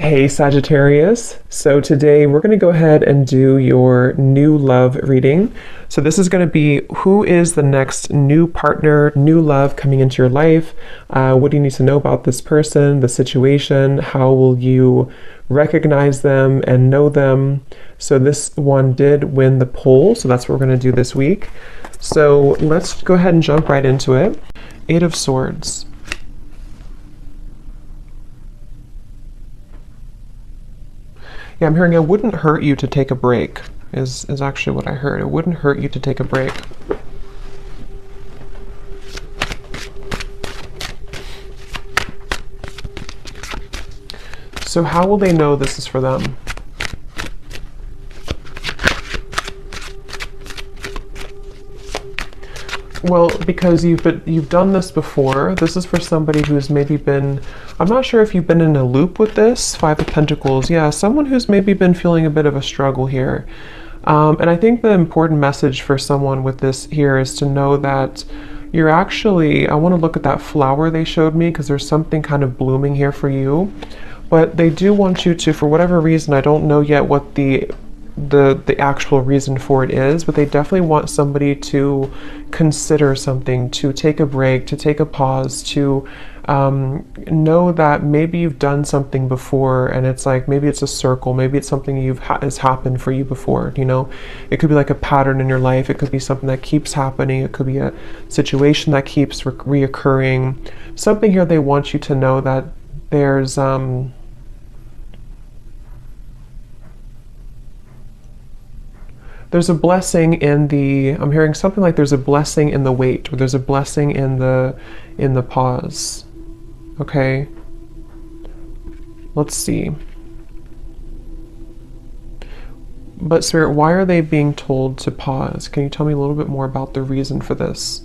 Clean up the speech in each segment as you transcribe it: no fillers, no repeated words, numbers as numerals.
Hey Sagittarius, so today we're going to go ahead and do your new love reading. So this is going to be who is the next new partner, new love coming into your life. What do you need to know about this person, the situation? How will you recognize them and know them? So this one did win the poll, so that's what we're going to do this week. So let's go ahead and jump right into it. Eight of Swords. Yeah, I'm hearing it wouldn't hurt you to take a break, is actually what I heard. It wouldn't hurt you to take a break. So how will they know this is for them? Well, because you've done this before. This is for somebody who's maybe been, I'm not sure if you've been in a loop with this. Five of Pentacles. Yeah, someone who's maybe been feeling a bit of a struggle here. And I think the important message for someone with this here is to know that you're actually, I want to look at that flower they showed me because there's something kind of blooming here for you. But they do want you to, for whatever reason, I don't know yet what the actual reason for it is, but they definitely want somebody to consider something, to take a break, to take a pause, to know that maybe you've done something before and it's like maybe it's a circle, maybe it's something has happened for you before. You know, it could be like a pattern in your life, it could be something that keeps happening, it could be a situation that keeps reoccurring. Something here they want you to know that there's a blessing in the, I'm hearing something like there's a blessing in the wait, or there's a blessing in the pause. Okay. Let's see. But Spirit, why are they being told to pause? Can you tell me a little bit more about the reason for this?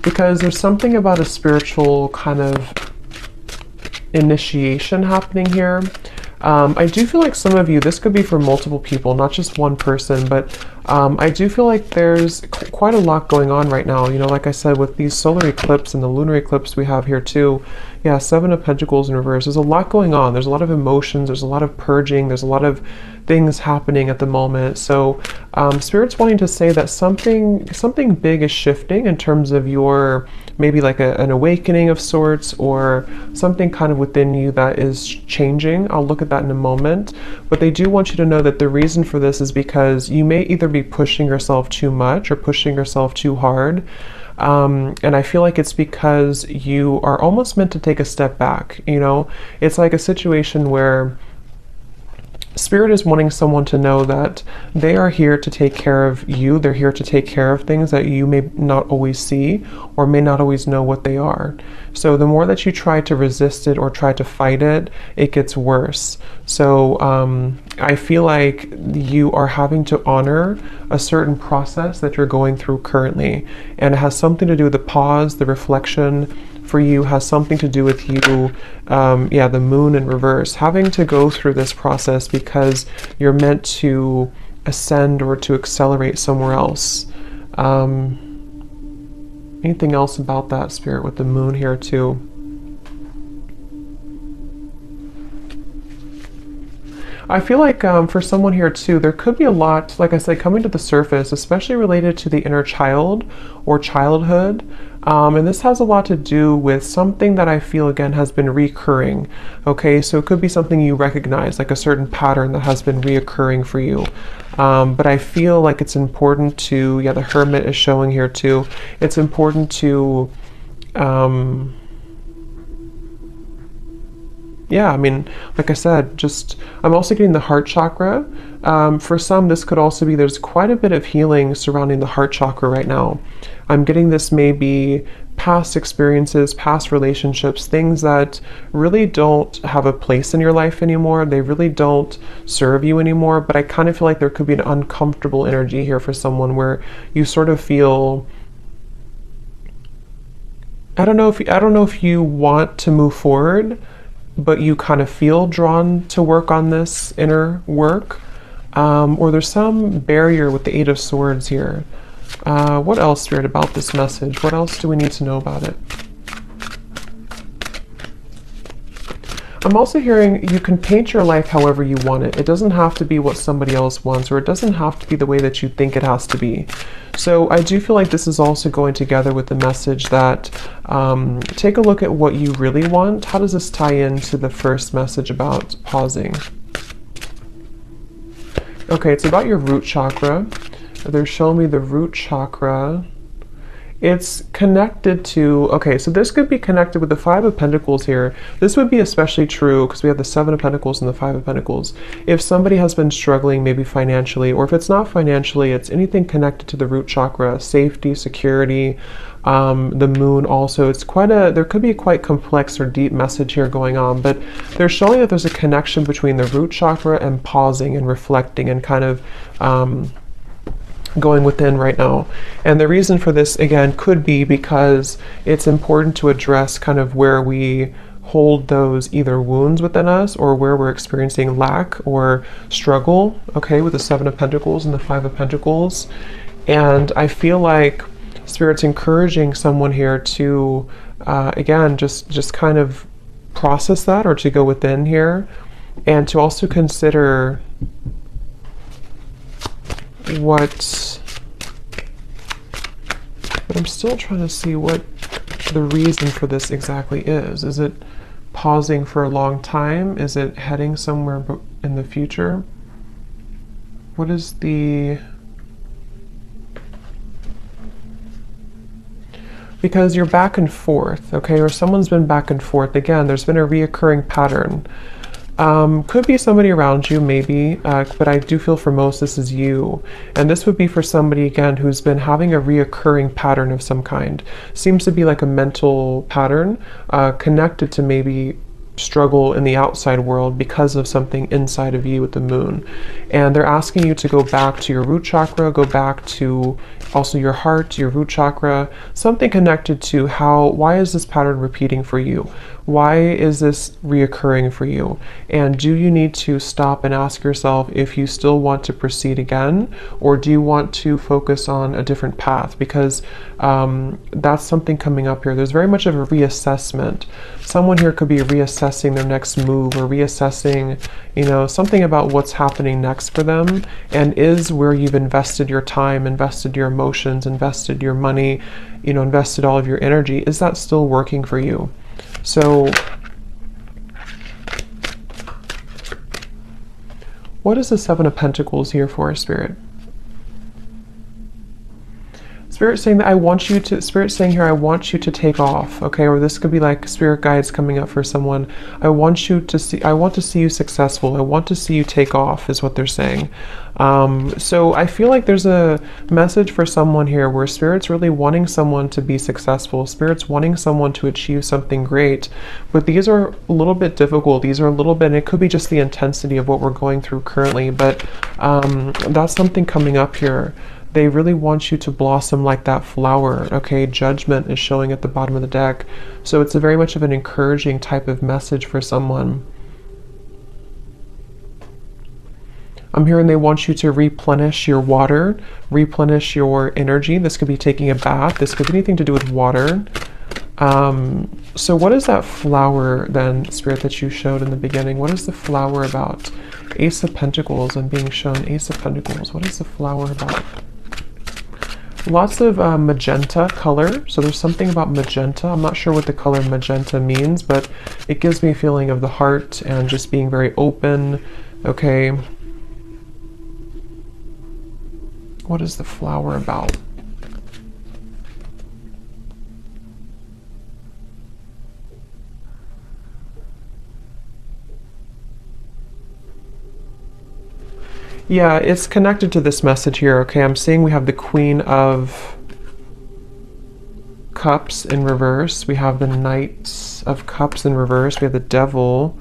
Because there's something about a spiritual kind of initiation happening here. I do feel like some of you, this could be for multiple people, not just one person, but I do feel like there's quite a lot going on right now. You know, like I said, with these solar eclipse and the lunar eclipse we have here too. Yeah, Seven of Pentacles in reverse. There's a lot going on. There's a lot of emotions. There's a lot of purging. There's a lot of things happening at the moment. So Spirit's wanting to say that something big is shifting in terms of your, maybe like an awakening of sorts, or something kind of within you that is changing. I'll look at that in a moment. But they do want you to know that the reason for this is because you may either be pushing yourself too much or pushing yourself too hard. And I feel like it's because you are almost meant to take a step back. You know, it's like a situation where Spirit is wanting someone to know that they are here to take care of you. They're here to take care of things that you may not always see or may not always know what they are. So the more that you try to resist it or try to fight it, it gets worse. So I feel like you are having to honor a certain process that you're going through currently. And it has something to do with the pause, the reflection, for you has something to do with you, the moon in reverse, having to go through this process because you're meant to ascend or to accelerate somewhere else. Anything else about that, Spirit, with the moon here too? I feel like for someone here too, there could be a lot, like I said, coming to the surface, especially related to the inner child or childhood. And this has a lot to do with something that I feel, again, has been recurring. Okay, so it could be something you recognize, like a certain pattern that has been reoccurring for you. But I feel like it's important to, yeah, the Hermit is showing here too. It's important to, yeah, I mean, like I said, just, I'm also getting the heart chakra. For some, this could also be, there's quite a bit of healing surrounding the heart chakra right now. I'm getting this maybe past experiences, past relationships, things that really don't have a place in your life anymore. They really don't serve you anymore. But I kind of feel like there could be an uncomfortable energy here for someone where you sort of feel, I don't know if you want to move forward, but you kind of feel drawn to work on this inner work. Or there's some barrier with the Eight of Swords here. What else, Spirit, about this message? What else do we need to know about it? I'm also hearing you can paint your life however you want it. It doesn't have to be what somebody else wants, or it doesn't have to be the way that you think it has to be. So I do feel like this is also going together with the message that take a look at what you really want. How does this tie into the first message about pausing? Okay, it's about your root chakra. They're showing me the root chakra. It's connected to, okay, so this could be connected with the Five of Pentacles here. This would be especially true because we have the Seven of Pentacles and the Five of Pentacles. If somebody has been struggling maybe financially, or if it's not financially, it's anything connected to the root chakra, safety, security, the moon also. It's there could be a quite complex or deep message here going on, but they're showing that there's a connection between the root chakra and pausing and reflecting and kind of going within right now. And the reason for this, again, could be because it's important to address kind of where we hold those either wounds within us or where we're experiencing lack or struggle, okay, with the Seven of Pentacles and the Five of Pentacles. And I feel like Spirit's encouraging someone here to, again, just kind of process that, or to go within here, and to also consider but I'm still trying to see what the reason for this exactly is. Is it pausing for a long time? Is it heading somewhere in the future? What is because you're back and forth, okay, or someone's been back and forth. Again, there's been a reoccurring pattern. Could be somebody around you, maybe, but I do feel for most this is you. And this would be for somebody, again, who's been having a reoccurring pattern of some kind. Seems to be like a mental pattern connected to maybe struggle in the outside world because of something inside of you with the moon. And they're asking you to go back to your root chakra, go back to also your heart, your root chakra, something connected to why is this pattern repeating for you? Why is this reoccurring for you? And do you need to stop and ask yourself if you still want to proceed again, or do you want to focus on a different path? Because that's something coming up here. There's very much of a reassessment. Someone here could be reassessing their next move, or reassessing, something about what's happening next for them, and is where you've invested your time, invested your emotions, invested your money, invested all of your energy, is that still working for you? So what is the Seven of Pentacles here for, Spirit? Spirit saying that Spirit saying here, I want you to take off, okay? Or this could be like spirit guides coming up for someone. I want to see you successful. I want to see you take off, is what they're saying. So I feel like there's a message for someone here where Spirit's really wanting someone to be successful. Spirit's wanting someone to achieve something great, but these are a little bit difficult. These are a little bit, and it could be just the intensity of what we're going through currently, but that's something coming up here. They really want you to blossom like that flower, okay? Judgment is showing at the bottom of the deck. So it's a very much of an encouraging type of message for someone. I'm hearing they want you to replenish your water, replenish your energy. This could be taking a bath. This could be anything to do with water. So what is that flower then, Spirit, that you showed in the beginning? What is the flower about? Ace of Pentacles. I'm being shown Ace of Pentacles. What is the flower about? Lots of magenta color. So there's something about magenta. I'm not sure what the color magenta means, but it gives me a feeling of the heart and just being very open. Okay. What is the flower about? Yeah, it's connected to this message here, okay? I'm seeing we have the Queen of Cups in reverse. We have the Knight of Cups in reverse. We have the Devil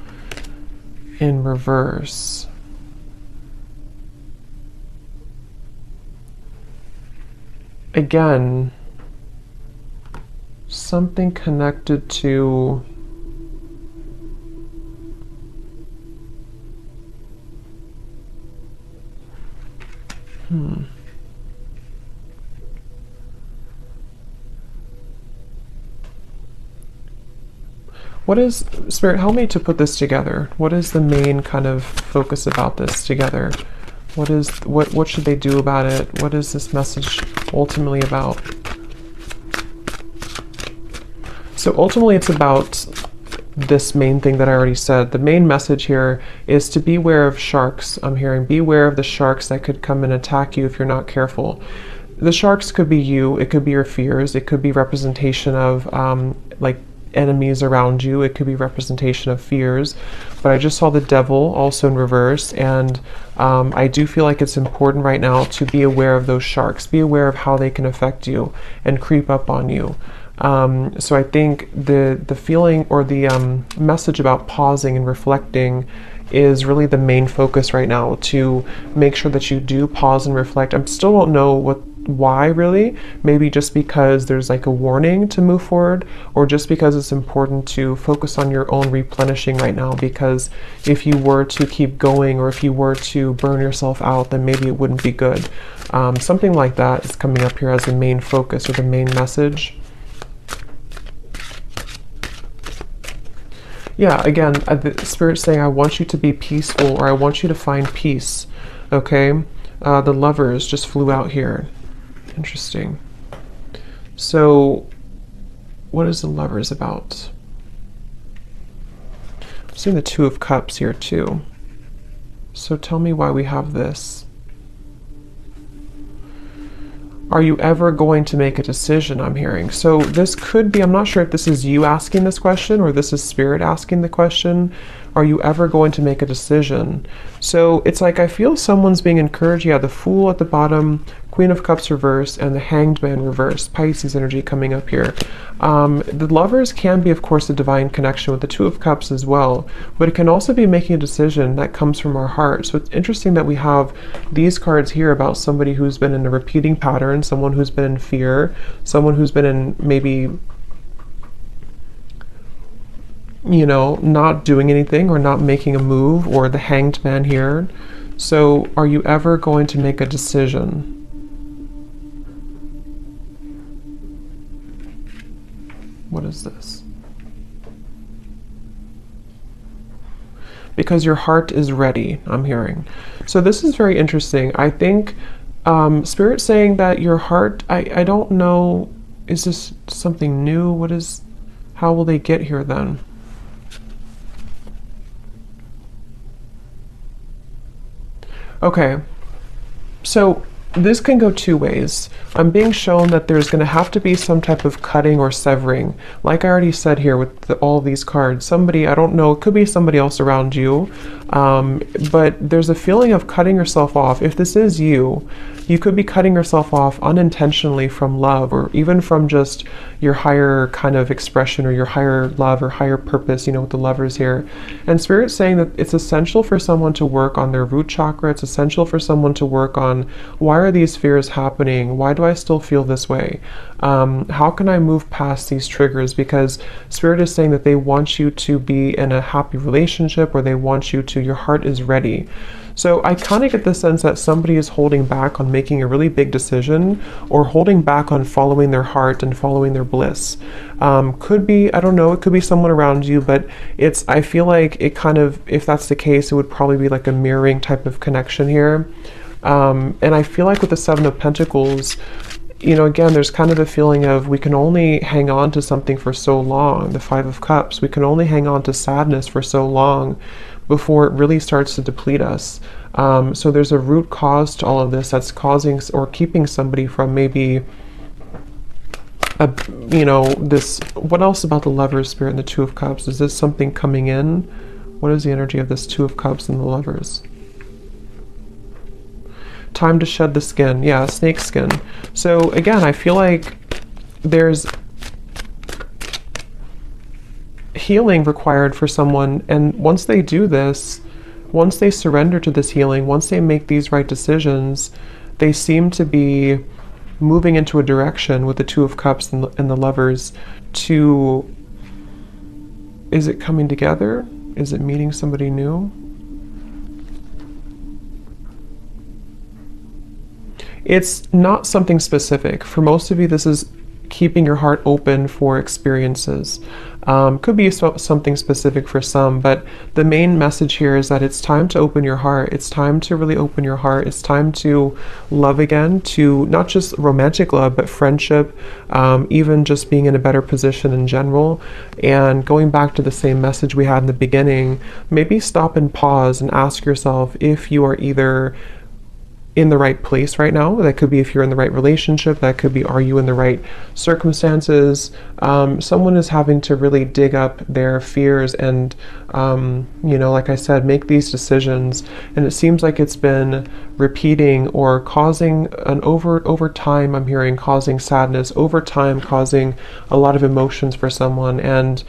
in reverse. Again, something connected to What is, Spirit, help me to put this together. What is the main kind of focus about this together? What should they do about it? What is this message ultimately about? So ultimately it's about this main thing that I already said. The main message here is to beware of sharks. I'm hearing beware of the sharks that could come and attack you if you're not careful. The sharks could be you, it could be your fears, it could be representation of like enemies around you, it could be representation of fears. But I just saw the devil also in reverse, and I do feel like it's important right now to be aware of those sharks, be aware of how they can affect you and creep up on you. So I think the feeling or the message about pausing and reflecting is really the main focus right now, to make sure that you do pause and reflect. I still don't know why really. Maybe just because there's like a warning to move forward, or just because it's important to focus on your own replenishing right now, because if you were to keep going, or if you were to burn yourself out, then maybe it wouldn't be good. Something like that is coming up here as the main focus or the main message. Yeah, again, the Spirit's saying, I want you to be peaceful, or I want you to find peace. Okay? The Lovers just flew out here. Interesting. So, what is the Lovers about? I'm seeing the Two of Cups here too. So tell me why we have this. Are you ever going to make a decision, I'm hearing? So this could be, I'm not sure if this is you asking this question or this is Spirit asking the question. Are you ever going to make a decision? So it's like I feel someone's being encouraged. Yeah, the Fool at the bottom, Queen of Cups reverse, and the Hanged Man reverse. Pisces energy coming up here. The Lovers can be, of course, a divine connection with the Two of Cups as well, but it can also be making a decision that comes from our heart. So it's interesting that we have these cards here about somebody who's been in a repeating pattern, someone who's been in fear, someone who's been in maybe, you know, not doing anything or not making a move, or the Hanged Man here. So are you ever going to make a decision? What is this? Because your heart is ready, I'm hearing. So this is very interesting. I think Spirit saying that your heart, I don't know, is this something new? How will they get here then? Okay, so this can go two ways. I'm being shown that there's going to have to be some type of cutting or severing. Like I already said here with all these cards, somebody, I don't know, it could be somebody else around you, but there's a feeling of cutting yourself off. If this is you, you could be cutting yourself off unintentionally from love, or even from just your higher kind of expression, or your higher love or higher purpose, you know, with the Lovers here. And Spirit's saying that it's essential for someone to work on their root chakra. It's essential for someone to work on, why are these fears happening? Why do I still feel this way? How can I move past these triggers? Because Spirit is saying that they want you to be in a happy relationship, or they want you to, your heart is ready. So I kind of get the sense that somebody is holding back on making a really big decision, or holding back on following their heart and following their bliss. Could be, I don't know, it could be someone around you, but I feel like it kind of, if that's the case, it would probably be like a mirroring type of connection here. And I feel like with the Seven of Pentacles, you know, again, there's kind of a feeling of we can only hang on to something for so long. The Five of Cups, we can only hang on to sadness for so long before it really starts to deplete us. So there's a root cause to all of this that's causing or keeping somebody from maybe, you know, this. What else about the Lovers, Spirit, and the Two of Cups? Is this something coming in? What is the energy of this Two of Cups and the Lovers? Time to shed the skin. Yeah, snake skin. So again, I feel like there's healing required for someone, and once they do this, once they surrender to this healing, once they make these right decisions, they seem to be moving into a direction with the Two of Cups and the Lovers to, is it coming together? Is it meeting somebody new? It's not something specific. For most of you, this is keeping your heart open for experiences. Could be something specific for some, but the main message here is that it's time to open your heart. It's time to really open your heart. It's time to love again, to not just romantic love, but friendship, even just being in a better position in general. And going back to the same message we had in the beginning, maybe stop and pause and ask yourself if you are either in the right place right now. That could be if you're in the right relationship. That could be, are you in the right circumstances? Someone is having to really dig up their fears and, you know, like I said, make these decisions. And it seems like it's been repeating or causing an over time, I'm hearing causing sadness, over time causing a lot of emotions for someone. And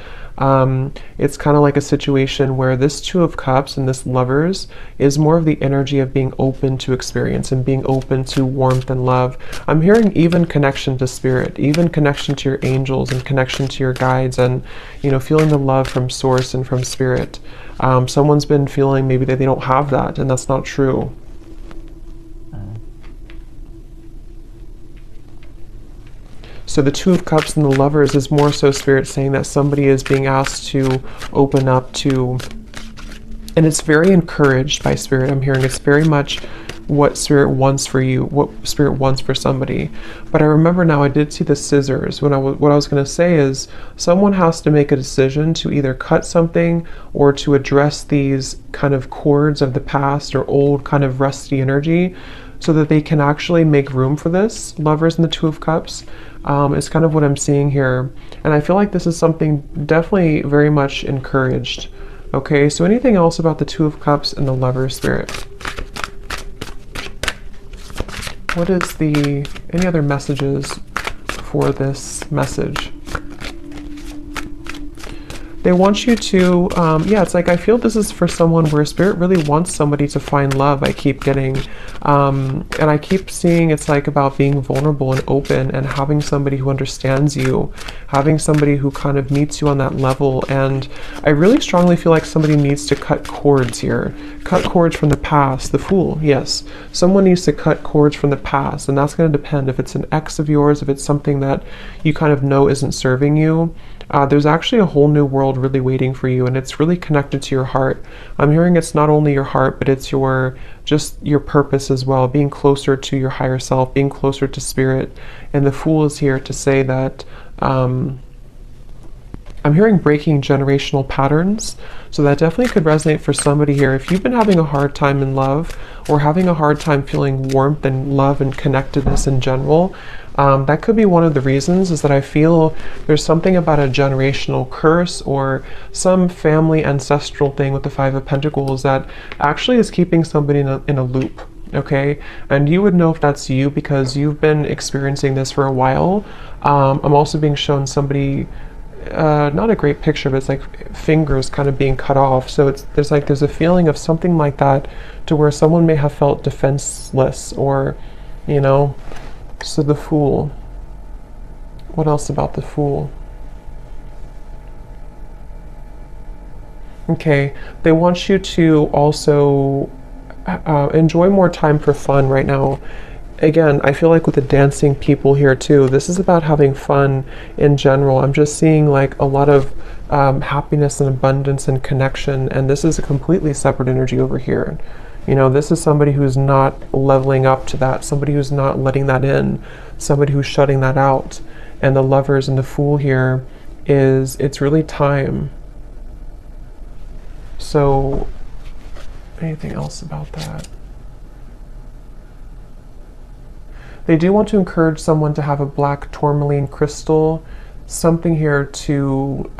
it's kind of like a situation where this Two of Cups and this Lovers is more of the energy of being open to experience and being open to warmth and love. I'm hearing even connection to spirit, even connection to your angels and connection to your guides, and, you know, feeling the love from source and from spirit. Someone's been feeling maybe that they don't have that, and that's not true. So the Two of Cups and the Lovers is more so spirit saying that somebody is being asked to open up to, and it's very encouraged by spirit. I'm hearing it's very much what spirit wants for you, what spirit wants for somebody. But I remember now I did see the scissors. What I was going to say is someone has to make a decision to either cut something or to address these kind of cords of the past or old kind of rusty energy, so that they can actually make room for this. Lovers and the Two of Cups is kind of what I'm seeing here. And I feel like this is something definitely very much encouraged. Okay, so anything else about the Two of Cups and the Lover spirit? What is any other messages for this message? They want you to, yeah, it's like I feel this is for someone where spirit really wants somebody to find love. I keep getting, and I keep seeing it's like about being vulnerable and open and having somebody who understands you, having somebody who kind of meets you on that level. And I really strongly feel like somebody needs to cut cords here. Cut cords from the past. The Fool, yes. Someone needs to cut cords from the past, and that's going to depend if it's an ex of yours, if it's something that you kind of know isn't serving you. There's actually a whole new world really waiting for you, and it's really connected to your heart. I'm hearing it's not only your heart, but it's just your purpose as well, being closer to your higher self, being closer to spirit. And the Fool is here to say that I'm hearing breaking generational patterns. So that definitely could resonate for somebody here. If you've been having a hard time in love or having a hard time feeling warmth and love and connectedness in general, that could be one of the reasons, is that I feel there's something about a generational curse or some family ancestral thing with the Five of Pentacles that actually is keeping somebody in a loop. Okay, and you would know if that's you because you've been experiencing this for a while. I'm also being shown somebody, not a great picture, but it's like fingers kind of being cut off. So there's a feeling of something like that, to where someone may have felt defenseless, or, you know. So the Fool. What else about the Fool? Okay, they want you to also enjoy more time for fun right now. Again, I feel like with the dancing people here too, this is about having fun in general. I'm just seeing like a lot of happiness and abundance and connection, and this is a completely separate energy over here. You know, this is somebody who's not leveling up to that, somebody who's not letting that in, somebody who's shutting that out. And the Lovers and the Fool here it's really time. So, anything else about that? They do want to encourage someone to have a black tourmaline crystal, something here to,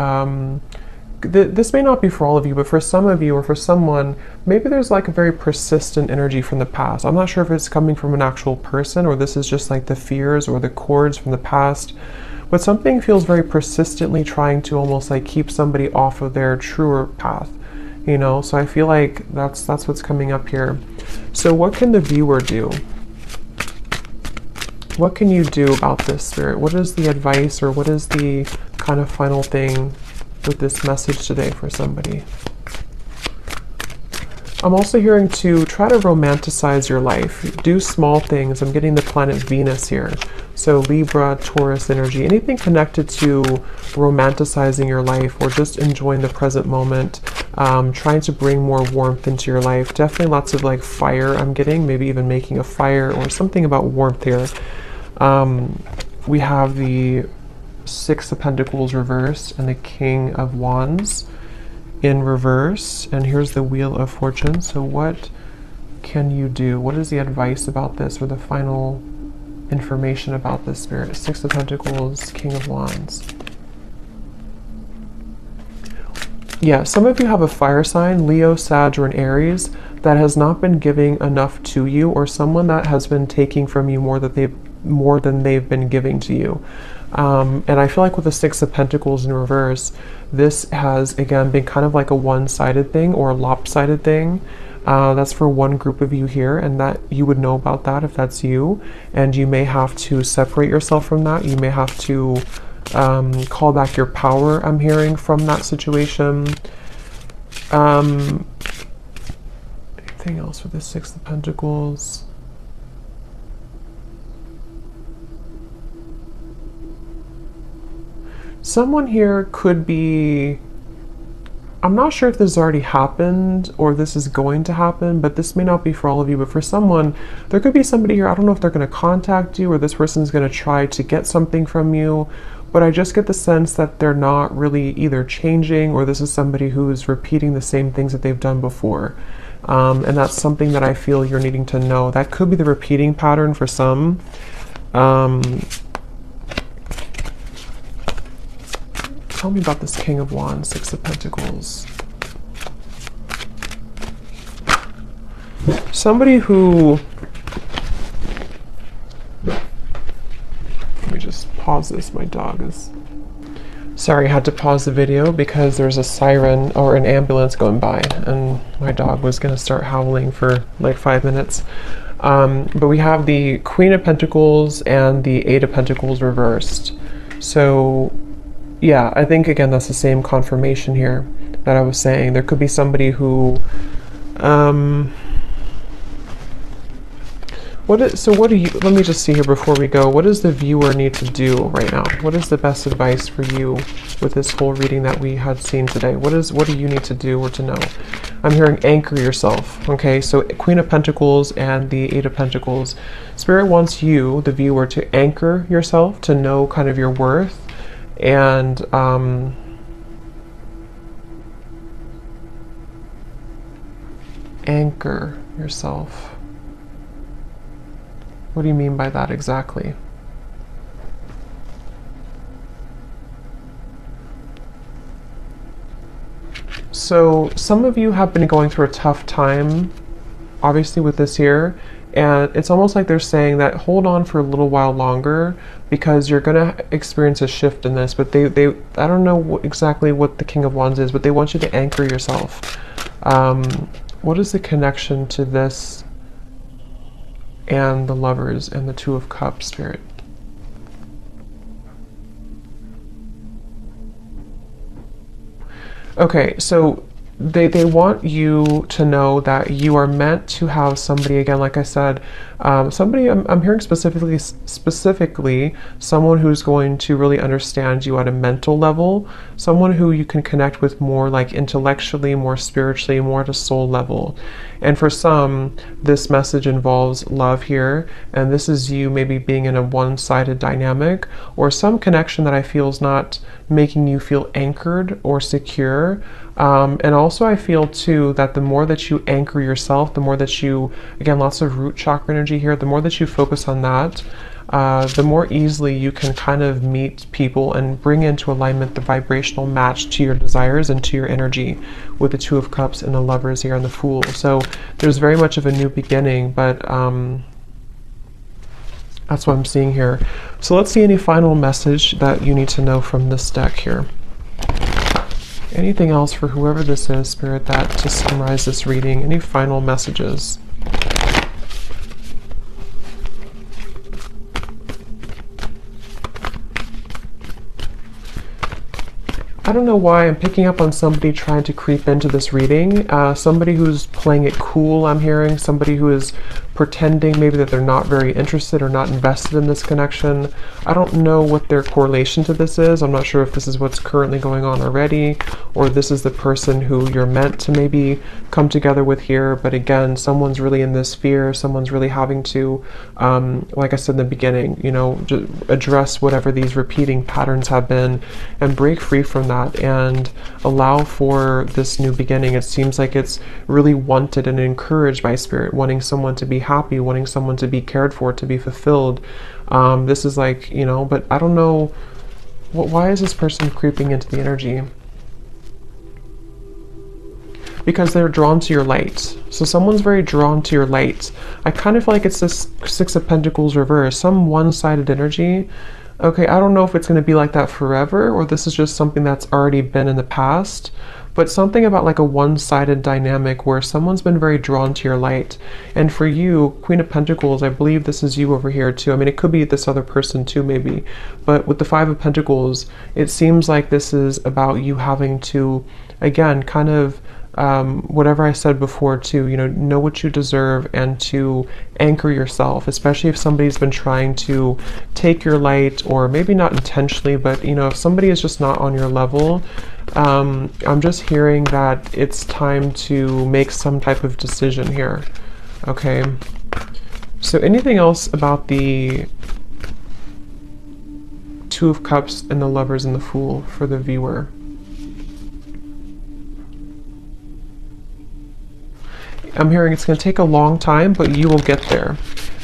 this may not be for all of you, but for some of you or for someone, maybe there's like a very persistent energy from the past. I'm not sure if it's coming from an actual person or this is just like the fears or the cords from the past, but something feels very persistently trying to almost like keep somebody off of their truer path, you know? So I feel like that's what's coming up here. So what can the viewer do? What can you do about this, Spirit? What is the advice, or what is the kind of final thing with this message today for somebody? I'm also hearing to try to romanticize your life. Do small things. I'm getting the planet Venus here. So Libra, Taurus energy, anything connected to romanticizing your life or just enjoying the present moment, trying to bring more warmth into your life. Definitely lots of like fire I'm getting, maybe even making a fire or something about warmth here. We have the Six of Pentacles reversed and the King of Wands in reverse. And here's the Wheel of Fortune. So what can you do? What is the advice about this, or the final information about this, Spirit? Six of Pentacles, King of Wands. Yeah, some of you have a fire sign, Leo, Sag, or an Aries, that has not been giving enough to you, or someone that has been taking from you more than they've been giving to you. And I feel like with the Six of Pentacles in reverse, this has again been kind of like a one-sided thing or a lopsided thing. That's for one group of you here, and that you would know about that if that's you, and you may have to separate yourself from that. You may have to call back your power, I'm hearing, from that situation. Anything else with the Six of Pentacles? Someone here could be, I'm not sure if this has already happened or this is going to happen, but this may not be for all of you, but for someone, there could be somebody here, I don't know if they're going to contact you or this person's going to try to get something from you, but I just get the sense that they're not really either changing, or this is somebody who's repeating the same things that they've done before. And that's something that I feel you're needing to know. That could be the repeating pattern for some. Tell me about this King of Wands, Six of Pentacles. Somebody who, let me just pause this, my dog is, sorry, I had to pause the video because there's a siren or an ambulance going by and my dog was going to start howling for like 5 minutes. But we have the Queen of Pentacles and the Eight of Pentacles reversed. So yeah, I think again that's the same confirmation here that I was saying. There could be somebody who let me just see here before we go. What does the viewer need to do right now? What is the best advice for you with this whole reading that we had seen today? What do you need to do or to know? I'm hearing anchor yourself. Okay, so Queen of Pentacles and the Eight of Pentacles. Spirit wants you, the viewer, to anchor yourself, to know kind of your worth, and anchor yourself. What do you mean by that exactly? So some of you have been going through a tough time, obviously, with this here, and it's almost like they're saying that hold on for a little while longer because you're gonna experience a shift in this. But they I don't know exactly what the King of Wands is, but they want you to anchor yourself. What is the connection to this and the Lovers and the Two of Cups, Spirit? Okay, so they want you to know that you are meant to have somebody, again, like I said, somebody, I'm hearing specifically someone who's going to really understand you at a mental level, someone who you can connect with more like intellectually, more spiritually, more at a soul level. And for some, this message involves love here, and this is you maybe being in a one-sided dynamic, or some connection that I feel is not making you feel anchored or secure. And also I feel too that the more that you anchor yourself, the more that you, again, lots of root chakra energy here, the more that you focus on that, the more easily you can kind of meet people and bring into alignment the vibrational match to your desires and to your energy, with the Two of Cups and the Lovers here and the Fool. So there's very much of a new beginning, but that's what I'm seeing here. So let's see any final message that you need to know from this deck here. Anything else for whoever this is, Spirit, that to summarize this reading? Any final messages? I don't know why I'm picking up on somebody trying to creep into this reading. Somebody who's playing it cool, I'm hearing. Somebody who is pretending maybe that they're not very interested or not invested in this connection. I don't know what their correlation to this is. I'm not sure if this is what's currently going on already, or this is the person who you're meant to maybe come together with here. But again, someone's really in this fear. Someone's really having to, like I said in the beginning, you know, just address whatever these repeating patterns have been and break free from that and allow for this new beginning. It seems like it's really wanted and encouraged by Spirit, wanting someone to be happy, wanting someone to be cared for, to be fulfilled. This is like, you know, but I don't know, why is this person creeping into the energy? Because they're drawn to your light. So someone's very drawn to your light. I kind of feel like it's this Six of Pentacles reverse, some one-sided energy. Okay, I don't know if it's going to be like that forever, or this is just something that's already been in the past, but something about like a one-sided dynamic where someone's been very drawn to your light. And for you, Queen of Pentacles, I believe this is you over here too. I mean, it could be this other person too, maybe. But with the Five of Pentacles, it seems like this is about you having to, again, kind of whatever I said before too, you know what you deserve and to anchor yourself, especially if somebody's been trying to take your light, or maybe not intentionally, but you know, if somebody is just not on your level, I'm just hearing that it's time to make some type of decision here. Okay, so anything else about the Two of Cups and the Lovers and the Fool for the viewer? I'm hearing it's going to take a long time, but you will get there.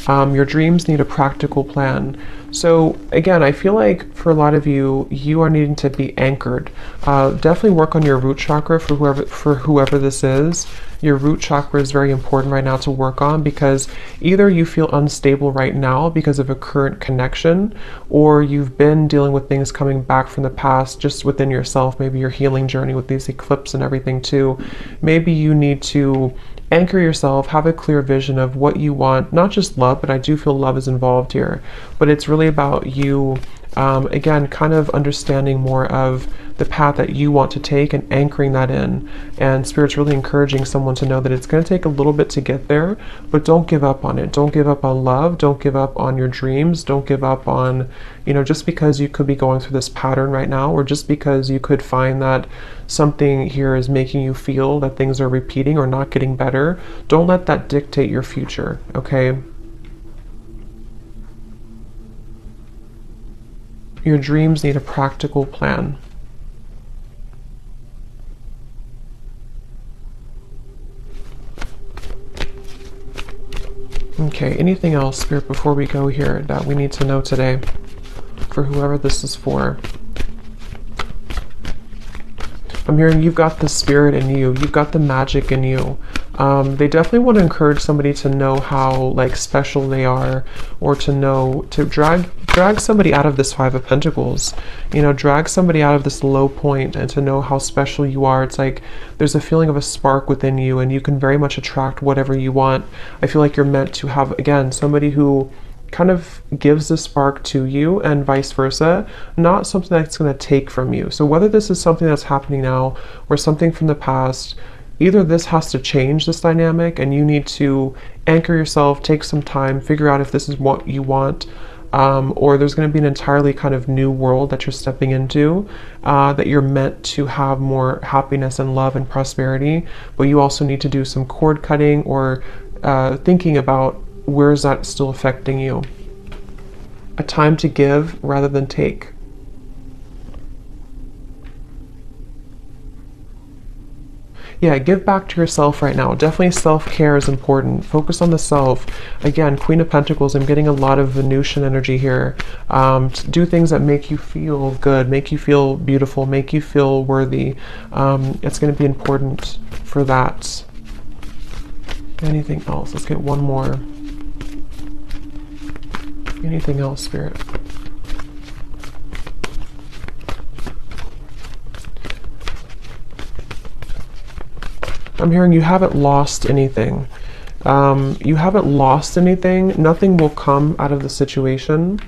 Your dreams need a practical plan. So again, I feel like for a lot of you, you are needing to be anchored. Definitely work on your root chakra for whoever this is. Your root chakra is very important right now to work on, because either you feel unstable right now because of a current connection, or you've been dealing with things coming back from the past just within yourself, maybe your healing journey with these eclipses and everything too. Maybe you need to anchor yourself, have a clear vision of what you want, not just love, but I do feel love is involved here. But it's really about you, again, kind of understanding more of the path that you want to take and anchoring that in. And Spirit's really encouraging someone to know that it's going to take a little bit to get there, but don't give up on it. Don't give up on love. Don't give up on your dreams. Don't give up on, you know, just because you could be going through this pattern right now, or just because you could find that something here is making you feel that things are repeating or not getting better. Don't let that dictate your future, okay? Your dreams need a practical plan. Okay, anything else, Spirit, before we go here that we need to know today for whoever this is for? I'm hearing you've got the spirit in you. You've got the magic in you. They definitely want to encourage somebody to know how like special they are, or to know, to drag somebody out of this Five of Pentacles, you know, drag somebody out of this low point and to know how special you are. It's like there's a feeling of a spark within you, and you can very much attract whatever you want. I feel like you're meant to have, again, somebody who kind of gives the spark to you and vice versa, not something that's going to take from you. So whether this is something that's happening now or something from the past, either this has to change this dynamic and you need to anchor yourself, take some time, figure out if this is what you want, or there's going to be an entirely kind of new world that you're stepping into, that you're meant to have more happiness and love and prosperity, but you also need to do some cord cutting or thinking about where is that still affecting you. A time to give rather than take. Yeah, give back to yourself right now. Definitely self-care is important. Focus on the self. Again, Queen of Pentacles, I'm getting a lot of Venusian energy here. Do things that make you feel good, make you feel beautiful, make you feel worthy. It's going to be important for that. Anything else? Let's get one more. Anything else, Spirit? I'm hearing you haven't lost anything. You haven't lost anything. Nothing will come out of the situation.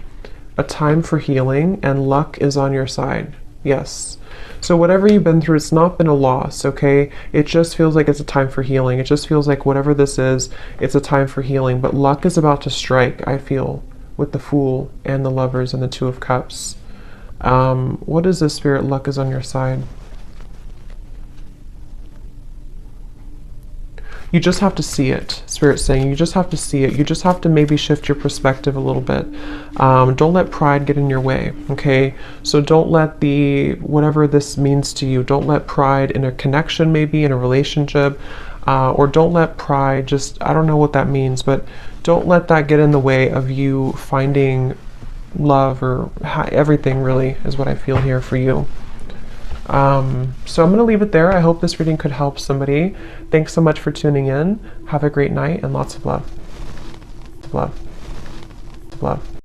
A time for healing, and luck is on your side. Yes. So whatever you've been through, it's not been a loss, okay? It just feels like it's a time for healing. It just feels like whatever this is, it's a time for healing. But luck is about to strike, I feel, with the Fool and the Lovers and the Two of Cups. What is this, Spirit? Luck is on your side. You just have to see it, Spirit's saying. You just have to see it. You just have to maybe shift your perspective a little bit. Don't let pride get in your way, okay? So don't let whatever this means to you, don't let pride in a connection, maybe in a relationship, or don't let pride just, I don't know what that means, but don't let that get in the way of you finding love, or everything really is what I feel here for you. So I'm going to leave it there. I hope this reading could help somebody. Thanks so much for tuning in. Have a great night and lots of love. Love. Love.